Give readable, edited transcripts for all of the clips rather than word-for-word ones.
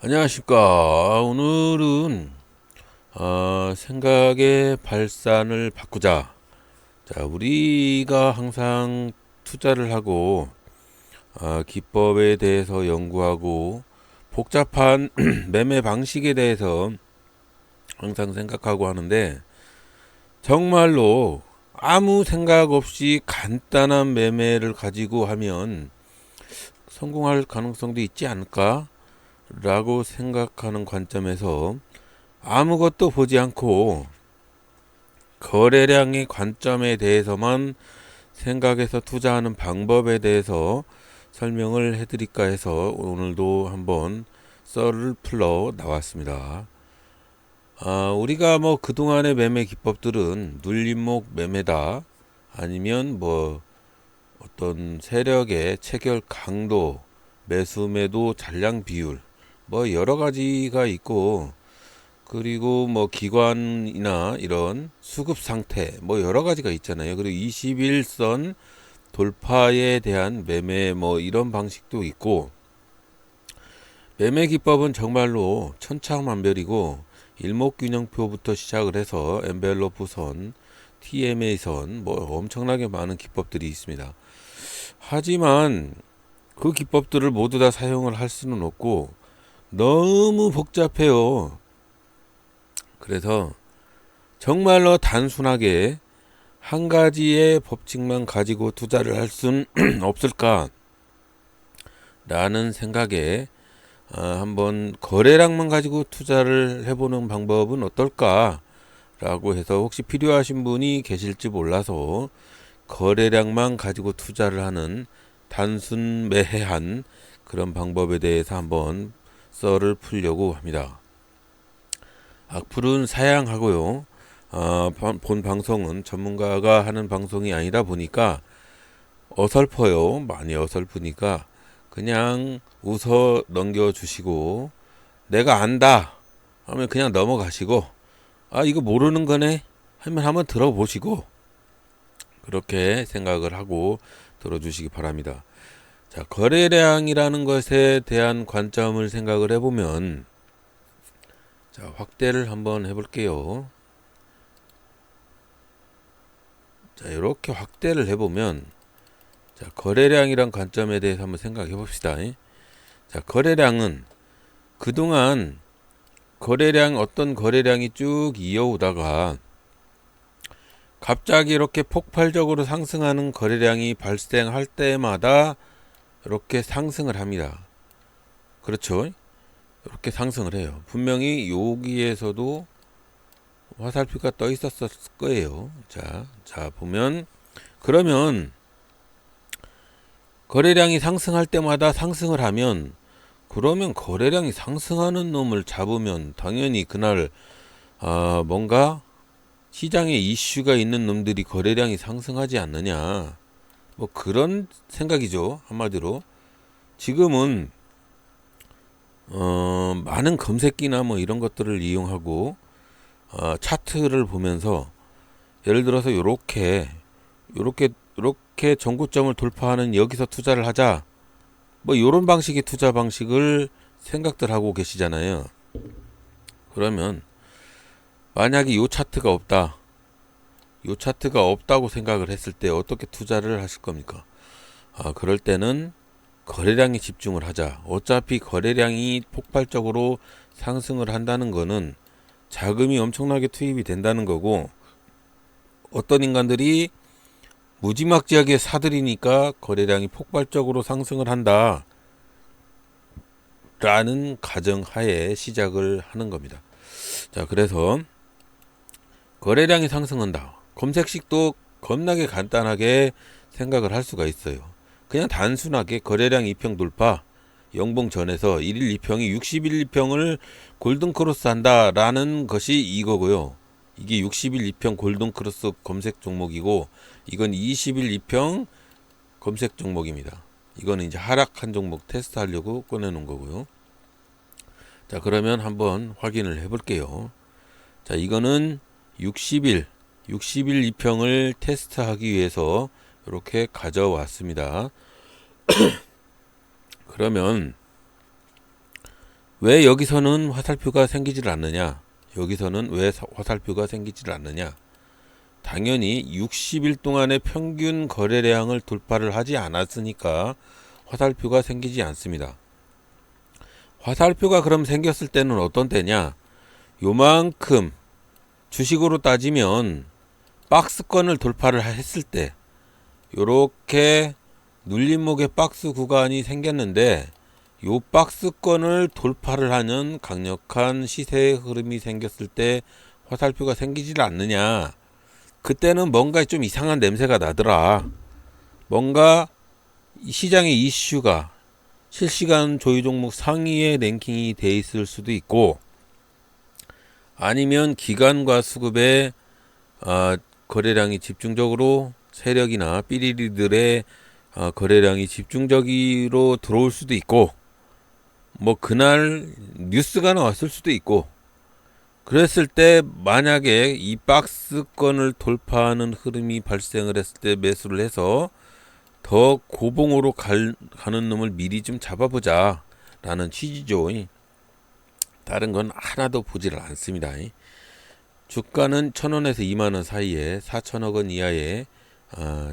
안녕하십니까. 오늘은 생각의 발산을 바꾸자. 자, 우리가 항상 투자를 하고 기법에 대해서 연구하고 복잡한 매매 방식에 대해서 항상 생각하고 하는데, 정말로 아무 생각 없이 간단한 매매를 가지고 하면 성공할 가능성도 있지 않을까? 라고 생각하는 관점에서 아무것도 보지 않고 거래량의 관점에 대해서만 생각해서 투자하는 방법에 대해서 설명을 해드릴까 해서 오늘도 한번 썰을 풀러 나왔습니다. 우리가 그동안의 매매 기법들은 눌림목 매매다, 아니면 어떤 세력의 체결 강도, 매수 매도 잔량 비율, 여러 가지가 있고, 그리고 기관이나 이런 수급 상태 여러 가지가 있잖아요. 그리고 21선 돌파에 대한 매매 이런 방식도 있고, 매매 기법은 정말로 천차만별이고, 일목균형표부터 시작을 해서 엔벨로프 선, TMA 선 엄청나게 많은 기법들이 있습니다. 하지만 그 기법들을 모두 다 사용을 할 수는 없고 너무 복잡해요. 그래서 정말로 단순하게 한 가지의 법칙만 가지고 투자를 할 수는 없을까 라는 생각에 한번 거래량만 가지고 투자를 해보는 방법은 어떨까 라고 해서, 혹시 필요하신 분이 계실지 몰라서 거래량만 가지고 투자를 하는 단순 매매한 그런 방법에 대해서 한번 썰을 풀려고 합니다. 악플은 사양하고요. 본 방송은 전문가가 하는 방송이 아니다 보니까 어설퍼요. 많이 어설프니까 그냥 웃어 넘겨주시고, 내가 안다 하면 그냥 넘어가시고, 이거 모르는 거네 하면 한번 들어보시고, 그렇게 생각을 하고 들어주시기 바랍니다. 자, 거래량이라는 것에 대한 관점을 생각을 해보면, 자, 확대를 한번 해볼게요. 자, 이렇게 확대를 해보면, 자, 거래량이란 관점에 대해서 한번 생각해 봅시다. 자, 거래량은 그동안 어떤 거래량이 쭉 이어오다가 갑자기 이렇게 폭발적으로 상승하는 거래량이 발생할 때마다 이렇게 상승을 합니다. 그렇죠? 이렇게 상승을 해요. 분명히 여기에서도 화살표가 떠 있었을 거예요. 자 보면, 그러면 거래량이 상승할 때마다 상승을 하면, 그러면 거래량이 상승하는 놈을 잡으면 당연히 그날 뭔가 시장에 이슈가 있는 놈들이 거래량이 상승하지 않느냐, 그런 생각이죠. 한마디로 지금은 많은 검색기나 이런 것들을 이용하고 차트를 보면서, 예를 들어서 요렇게 전고점을 돌파하는 여기서 투자를 하자, 요런 방식의 투자 방식을 생각들 하고 계시잖아요. 그러면 만약에 요 차트가 없다고 생각을 했을 때 어떻게 투자를 하실 겁니까? 그럴 때는 거래량에 집중을 하자. 어차피 거래량이 폭발적으로 상승을 한다는 거는 자금이 엄청나게 투입이 된다는 거고, 어떤 인간들이 무지막지하게 사들이니까 거래량이 폭발적으로 상승을 한다 라는 가정하에 시작을 하는 겁니다. 자, 그래서 거래량이 상승한다. 검색식도 겁나게 간단하게 생각을 할 수가 있어요. 그냥 단순하게 거래량 2평 돌파, 영봉전에서 1일 2평이 60일 2평을 골든크로스 한다라는 것이 이거고요. 이게 60일 2평 골든크로스 검색 종목이고, 이건 20일 2평 검색 종목입니다. 이거는 이제 하락한 종목 테스트 하려고 꺼내놓은 거고요. 자, 그러면 한번 확인을 해볼게요. 자, 이거는 60일 2평을 테스트하기 위해서 이렇게 가져왔습니다. 그러면 왜 여기서는 화살표가 생기질 않느냐? 여기서는 왜 화살표가 생기질 않느냐? 당연히 60일 동안의 평균 거래량을 돌파를 하지 않았으니까 화살표가 생기지 않습니다. 화살표가 그럼 생겼을 때는 어떤 때냐? 요만큼 주식으로 따지면 박스권을 돌파를 했을 때 요렇게 눌림목의 박스 구간이 생겼는데 요 박스권을 돌파를 하는 강력한 시세의 흐름이 생겼을 때 화살표가 생기질 않느냐. 그때는 뭔가 좀 이상한 냄새가 나더라. 뭔가 시장의 이슈가 실시간 조이 종목 상위에 랭킹이 돼 있을 수도 있고, 아니면 기관과 수급의 거래량이 집중적으로 세력이나 삐리리들의 거래량이 집중적으로 들어올 수도 있고, 뭐 그날 뉴스가 나왔을 수도 있고, 그랬을 때 만약에 이 박스권을 돌파하는 흐름이 발생을 했을 때 매수를 해서 더 고봉으로 가는 놈을 미리 좀 잡아보자 라는 취지죠. 다른 건 하나도 보지를 않습니다. 주가는 1,000원에서 2만원 사이에 4천억원 이하의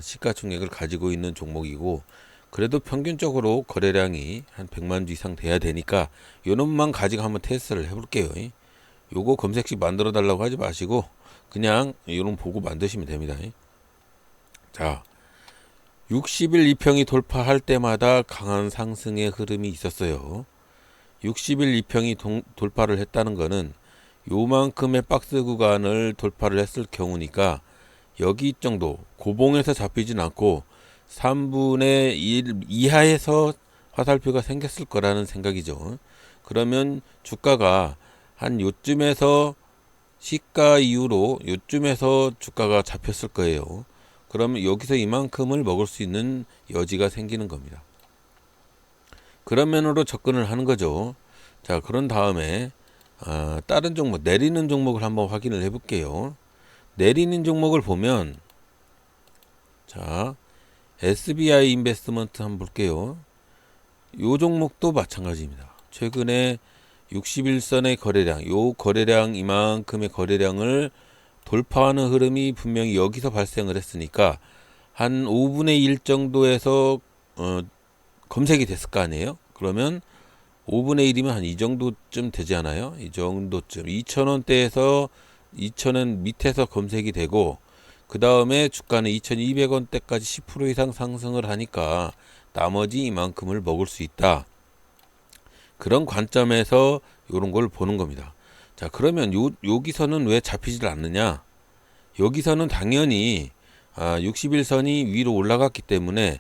시가총액을 가지고 있는 종목이고, 그래도 평균적으로 거래량이 한 100만 주 이상 돼야 되니까 요 놈만 가지고 한번 테스트를 해볼게요. 요거 검색식 만들어 달라고 하지 마시고 그냥 요놈 보고 만드시면 됩니다. 자, 60일 이평이 돌파할 때마다 강한 상승의 흐름이 있었어요. 60일 이평이 돌파를 했다는 거는 요만큼의 박스 구간을 돌파를 했을 경우니까 여기 정도 고봉에서 잡히진 않고 3분의 1 이하에서 화살표가 생겼을 거라는 생각이죠. 그러면 주가가 한 요쯤에서 시가 이후로 요쯤에서 주가가 잡혔을 거예요. 그러면 여기서 이만큼을 먹을 수 있는 여지가 생기는 겁니다. 그런 면으로 접근을 하는 거죠. 자, 그런 다음에 다른 종목, 내리는 종목을 한번 확인을 해 볼게요. 내리는 종목을 보면, 자, SBI 인베스트먼트 한번 볼게요. 요 종목도 마찬가지입니다. 최근에 61선의 거래량, 요 거래량 이만큼의 거래량을 돌파하는 흐름이 분명히 여기서 발생을 했으니까 한 5분의 1 정도에서 검색이 됐을 거 아니에요. 그러면 5분의 1이면 한 이 정도쯤 되지 않아요? 이 정도쯤 2,000원대에서 2,000원 밑에서 검색이 되고, 그 다음에 주가는 2,200원대까지 10% 이상 상승을 하니까 나머지 이만큼을 먹을 수 있다. 그런 관점에서 이런 걸 보는 겁니다. 자, 그러면 여기서는 왜 잡히질 않느냐? 여기서는 당연히 61선이 위로 올라갔기 때문에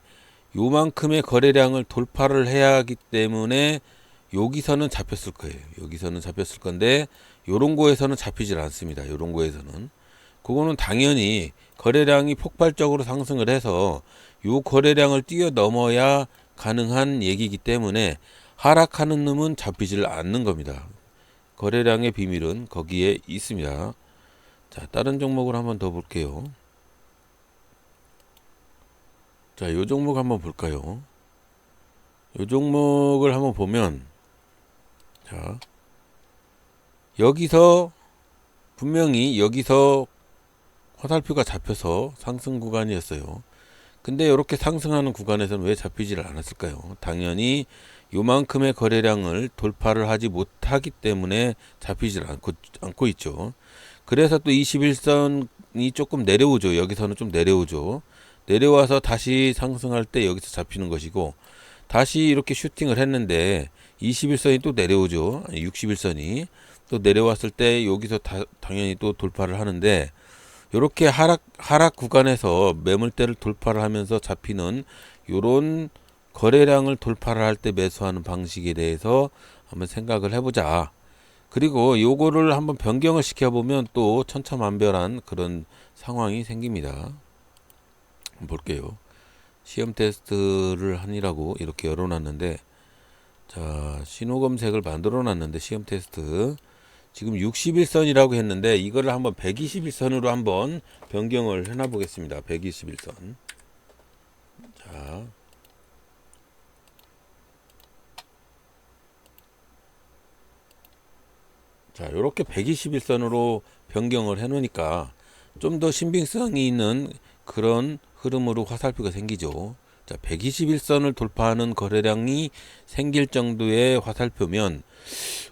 요만큼의 거래량을 돌파를 해야 하기 때문에 여기서는 잡혔을 거예요. 여기서는 잡혔을 건데 요런 거에서는 잡히질 않습니다. 요런 거에서는. 그거는 당연히 거래량이 폭발적으로 상승을 해서 요 거래량을 뛰어넘어야 가능한 얘기이기 때문에 하락하는 놈은 잡히질 않는 겁니다. 거래량의 비밀은 거기에 있습니다. 자, 다른 종목을 한번 더 볼게요. 자, 요 종목 한번 볼까요? 요 종목을 한번 보면, 자, 여기서 분명히 여기서 화살표가 잡혀서 상승 구간이었어요. 근데 이렇게 상승하는 구간에서는 왜 잡히지를 않았을까요? 당연히 요만큼의 거래량을 돌파를 하지 못하기 때문에 잡히질 않고 있죠. 그래서 또 21선이 조금 내려오죠. 여기서는 좀 내려오죠. 내려와서 다시 상승할 때 여기서 잡히는 것이고, 다시 이렇게 슈팅을 했는데 21선이 또 내려오죠. 61선이 또 내려왔을 때 여기서 당연히 또 돌파를 하는데, 이렇게 하락 구간에서 매물대를 돌파를 하면서 잡히는 요런 거래량을 돌파를 할 때 매수하는 방식에 대해서 한번 생각을 해보자. 그리고 요거를 한번 변경을 시켜보면 또 천차만별한 그런 상황이 생깁니다. 한번 볼게요. 시험 테스트를 하니라고 이렇게 열어놨는데, 자, 신호 검색을 만들어 놨는데 시험 테스트 지금 61선이라고 했는데 이거를 한번 121선으로 한번 변경을 해놔 보겠습니다. 121선. 자, 자, 이렇게 121선으로 변경을 해 놓으니까 좀 더 신빙성이 있는 그런 흐름으로 화살표가 생기죠. 자, 121선을 돌파하는 거래량이 생길 정도의 화살표면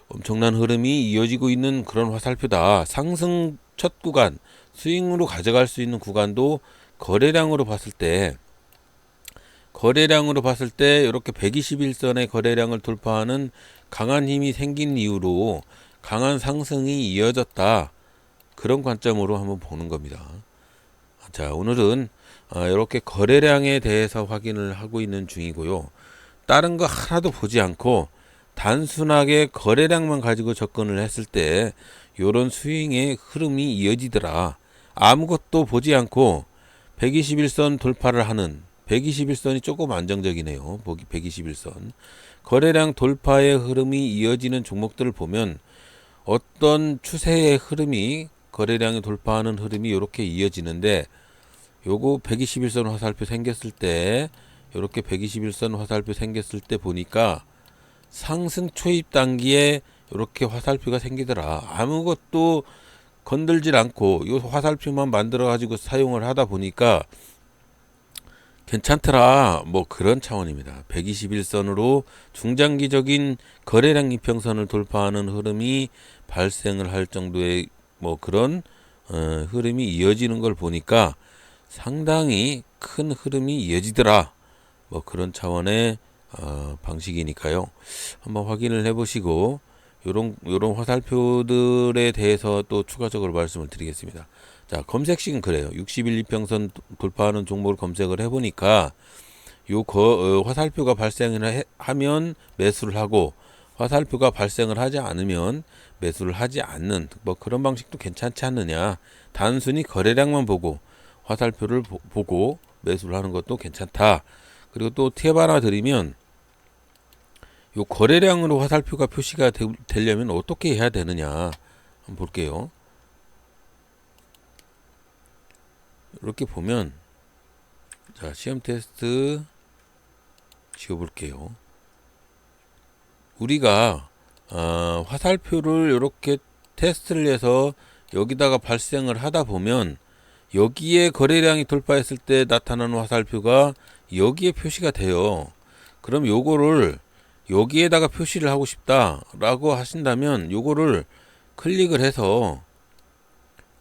엄청난 흐름이 이어지고 있는 그런 화살표다. 상승 첫 구간, 스윙으로 가져갈 수 있는 구간도 거래량으로 봤을 때 이렇게 121선의 거래량을 돌파하는 강한 힘이 생긴 이후로 강한 상승이 이어졌다. 그런 관점으로 한번 보는 겁니다. 자, 오늘은 이렇게 거래량에 대해서 확인을 하고 있는 중이고요. 다른 거 하나도 보지 않고 단순하게 거래량만 가지고 접근을 했을 때 요런 스윙의 흐름이 이어지더라. 아무것도 보지 않고 121선 돌파를 하는 121선이 조금 안정적이네요. 121선. 거래량 돌파의 흐름이 이어지는 종목들을 보면 어떤 추세의 흐름이 거래량이 돌파하는 흐름이 이렇게 이어지는데 요거 121선 화살표 생겼을 때 이렇게 121선 화살표 생겼을 때 보니까 상승 초입 단기에 이렇게 화살표가 생기더라. 아무것도 건들질 않고 요 화살표만 만들어 가지고 사용을 하다 보니까 괜찮더라. 뭐 그런 차원입니다. 121선으로 중장기적인 거래량 이평선을 돌파하는 흐름이 발생을 할 정도의 뭐 그런 흐름이 이어지는 걸 보니까 상당히 큰 흐름이 이어지더라. 뭐 그런 차원의 방식이니까요. 한번 확인을 해보시고 요런 화살표들에 대해서 또 추가적으로 말씀을 드리겠습니다. 자, 검색식은 그래요. 60일 이평선 돌파하는 종목을 검색을 해보니까 화살표가 발생을 하면 매수를 하고 화살표가 발생을 하지 않으면 매수를 하지 않는 뭐 그런 방식도 괜찮지 않느냐. 단순히 거래량만 보고 화살표를 보고 매수를 하는 것도 괜찮다. 그리고 또 팁 하나 드리면 요 거래량으로 화살표가 표시가 되려면 어떻게 해야 되느냐 한번 볼게요. 이렇게 보면 자, 시험 테스트 지워볼게요. 우리가 화살표를 이렇게 테스트를 해서 여기다가 발생을 하다 보면 여기에 거래량이 돌파했을 때 나타나는 화살표가 여기에 표시가 돼요. 그럼 요거를 여기에다가 표시를 하고 싶다라고 하신다면 요거를 클릭을 해서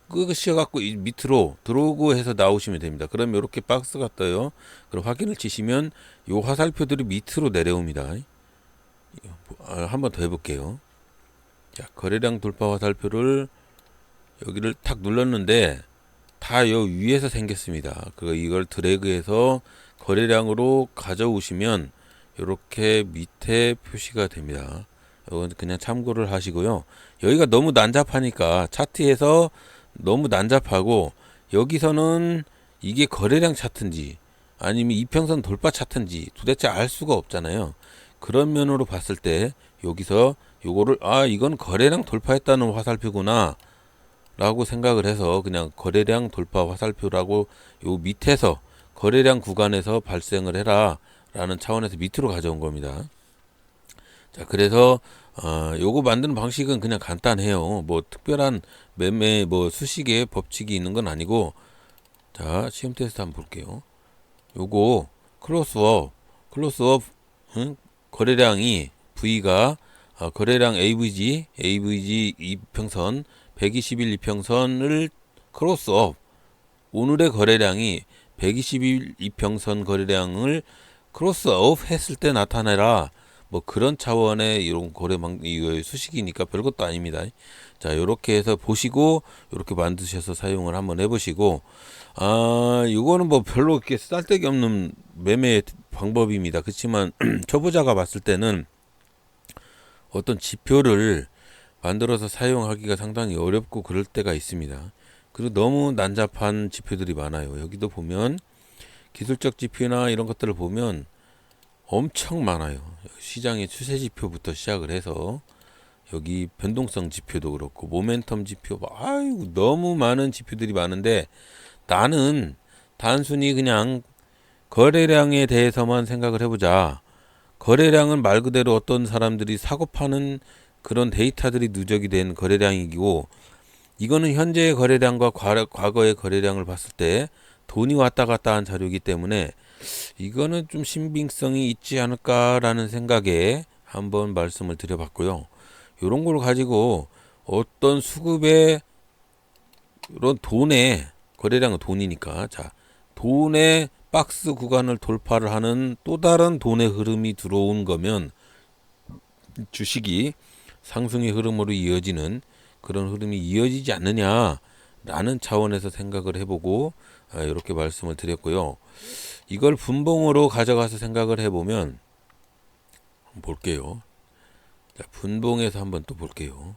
끄시어갖고 밑으로 들어오고 해서 나오시면 됩니다. 그럼 이렇게 박스가 떠요. 그럼 확인을 치시면 요 화살표들이 밑으로 내려옵니다. 한번 더 해볼게요. 자, 거래량 돌파 화살표를 여기를 탁 눌렀는데 다 요 위에서 생겼습니다. 이걸 드래그해서 거래량으로 가져오시면 이렇게 밑에 표시가 됩니다. 이건 그냥 참고를 하시고요. 여기가 너무 난잡하니까 차트에서 너무 난잡하고 여기서는 이게 거래량 차트인지 아니면 이평선 돌파 차트인지 도대체 알 수가 없잖아요. 그런 면으로 봤을 때 여기서 요거를 이건 거래량 돌파했다는 화살표구나 라고 생각을 해서 그냥 거래량 돌파 화살표라고 요 밑에서 거래량 구간에서 발생을 해라 라는 차원에서 밑으로 가져온 겁니다. 자, 그래서 요거 만드는 방식은 그냥 간단해요. 뭐 특별한 매매 뭐 수식의 법칙이 있는 건 아니고, 자, 시험 테스트 한번 볼게요. 요거 클로스업 거래량이 V가 거래량 AVG 이평선 120일 이평선을 크로스업, 오늘의 거래량이 120일 이평선 거래량을 크로스업 했을 때 나타내라. 뭐 그런 차원의 이런 수식이니까 별것도 아닙니다. 자, 요렇게 해서 보시고 요렇게 만드셔서 사용을 한번 해보시고, 이거는 뭐 별로 이렇게 쓸데기 없는 매매 방법입니다. 그렇지만 초보자가 봤을 때는 어떤 지표를 만들어서 사용하기가 상당히 어렵고 그럴 때가 있습니다. 그리고 너무 난잡한 지표들이 많아요. 여기도 보면 기술적 지표나 이런 것들을 보면 엄청 많아요. 시장의 추세 지표부터 시작을 해서 여기 변동성 지표도 그렇고 모멘텀 지표, 아이고 너무 많은 지표들이 많은데 나는 단순히 그냥 거래량에 대해서만 생각을 해보자. 거래량은 말 그대로 어떤 사람들이 사고 파는 그런 데이터들이 누적이 된 거래량이고, 이거는 현재의 거래량과 과거의 거래량을 봤을 때 돈이 왔다 갔다 한 자료이기 때문에 이거는 좀 신빙성이 있지 않을까라는 생각에 한번 말씀을 드려봤고요. 이런 걸 가지고 어떤 수급의 이런 돈의 거래량은 돈이니까, 자, 돈의 박스 구간을 돌파를 하는 또 다른 돈의 흐름이 들어온 거면 주식이 상승의 흐름으로 이어지는 그런 흐름이 이어지지 않느냐라는 차원에서 생각을 해보고 이렇게 말씀을 드렸고요. 이걸 분봉으로 가져가서 생각을 해보면 한번 볼게요. 자, 분봉에서 한번 또 볼게요.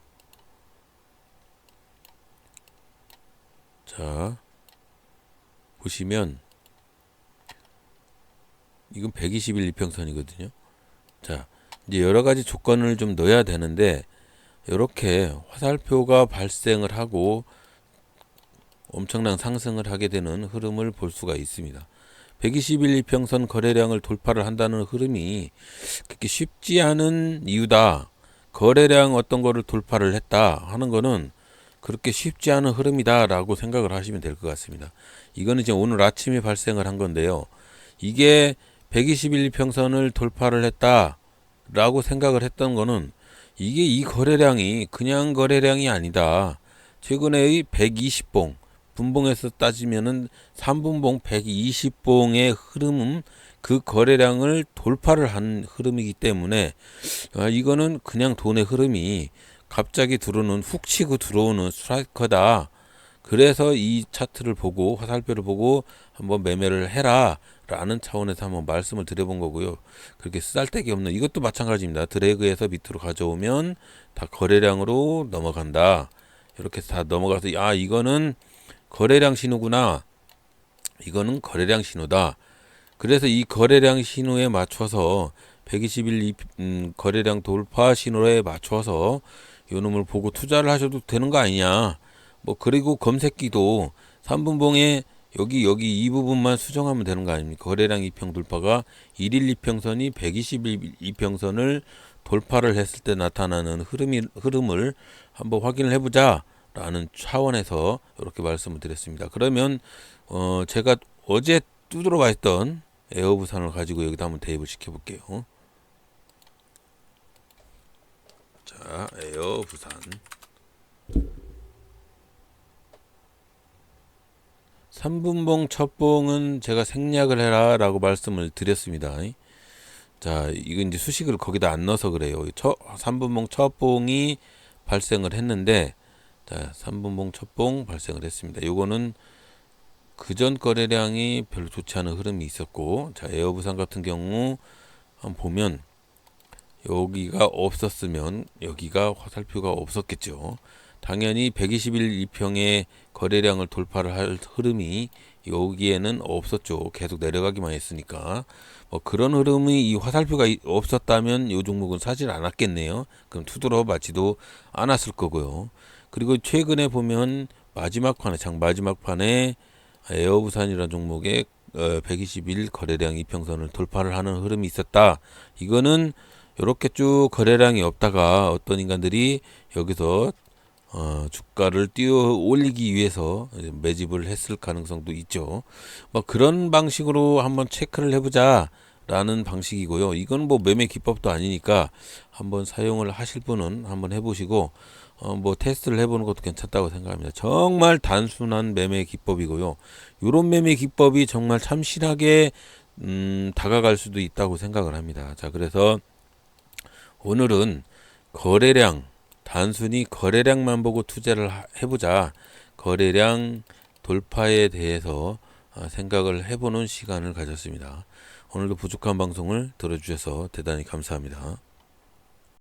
자, 보시면 이건 121 이평선이거든요. 자, 이제 여러 가지 조건을 좀 넣어야 되는데 이렇게 화살표가 발생을 하고 엄청난 상승을 하게 되는 흐름을 볼 수가 있습니다. 121 이평선 거래량을 돌파를 한다는 흐름이 그렇게 쉽지 않은 이유다. 거래량 어떤 거를 돌파를 했다 하는 거는 그렇게 쉽지 않은 흐름이다 라고 생각을 하시면 될 것 같습니다. 이거는 지금 오늘 아침에 발생을 한 건데요. 이게 121 이평선을 돌파를 했다 라고 생각을 했던 거는 이게 이 거래량이 그냥 거래량이 아니다. 최근에의 120봉, 분봉에서 따지면은 3분봉 120봉의 흐름은 그 거래량을 돌파를 한 흐름이기 때문에 이거는 그냥 돈의 흐름이 갑자기 들어오는 훅 치고 들어오는 스트라이커다. 그래서 이 차트를 보고 화살표를 보고 한번 매매를 해라 라는 차원에서 한번 말씀을 드려본 거고요. 그렇게 쓰잘데기 없는, 이것도 마찬가지입니다. 드래그해서 밑으로 가져오면 다 거래량으로 넘어간다. 이렇게 다 넘어가서 이거는 거래량 신호구나, 이거는 거래량 신호다. 그래서 이 거래량 신호에 맞춰서 121 거래량 돌파 신호에 맞춰서 요놈을 보고 투자를 하셔도 되는 거 아니냐. 뭐 그리고 검색기도 3분봉에 여기 이 부분만 수정하면 되는 거 아닙니까? 거래량 이평 돌파가 1일 이평선이 121 이평선을 돌파를 했을 때 나타나는 흐름을 한번 확인을 해보자 라는 차원에서 이렇게 말씀을 드렸습니다. 그러면 제가 어제 두드러 봤던 에어부산을 가지고 여기다 한번 대입을 시켜 볼게요. 자, 에어부산 3분봉 첫봉은 제가 생략을 해라 라고 말씀을 드렸습니다. 자, 이건 이제 수식을 거기다 안 넣어서 그래요. 3분봉 첫봉이 발생을 했는데, 자, 3분봉 첫봉 발생을 했습니다. 요거는 그전 거래량이 별로 좋지 않은 흐름이 있었고, 자, 에어부산 같은 경우 한번 보면 여기가 없었으면 여기가 화살표가 없었겠죠. 당연히 121 이평의 거래량을 돌파를 할 흐름이 여기에는 없었죠. 계속 내려가기만 했으니까. 뭐 그런 흐름이 이 화살표가 없었다면 이 종목은 사질 않았겠네요. 그럼 투드러 맞지도 않았을 거고요. 그리고 최근에 보면 마지막 판에, 장 마지막 판에 에어부산이라는 종목의 121 거래량 이평선을 돌파를 하는 흐름이 있었다. 이거는 이렇게 쭉 거래량이 없다가 어떤 인간들이 여기서 주가를 띄워 올리기 위해서 매집을 했을 가능성도 있죠. 뭐 그런 방식으로 한번 체크를 해보자 라는 방식이고요. 이건 뭐 매매 기법도 아니니까 한번 사용을 하실 분은 한번 해보시고 뭐 테스트를 해보는 것도 괜찮다고 생각합니다. 정말 단순한 매매 기법이고요. 이런 매매 기법이 정말 참신하게 다가갈 수도 있다고 생각을 합니다. 자, 그래서 오늘은 거래량, 단순히 거래량만 보고 투자를 해보자, 거래량 돌파에 대해서 생각을 해보는 시간을 가졌습니다. 오늘도 부족한 방송을 들어주셔서 대단히 감사합니다.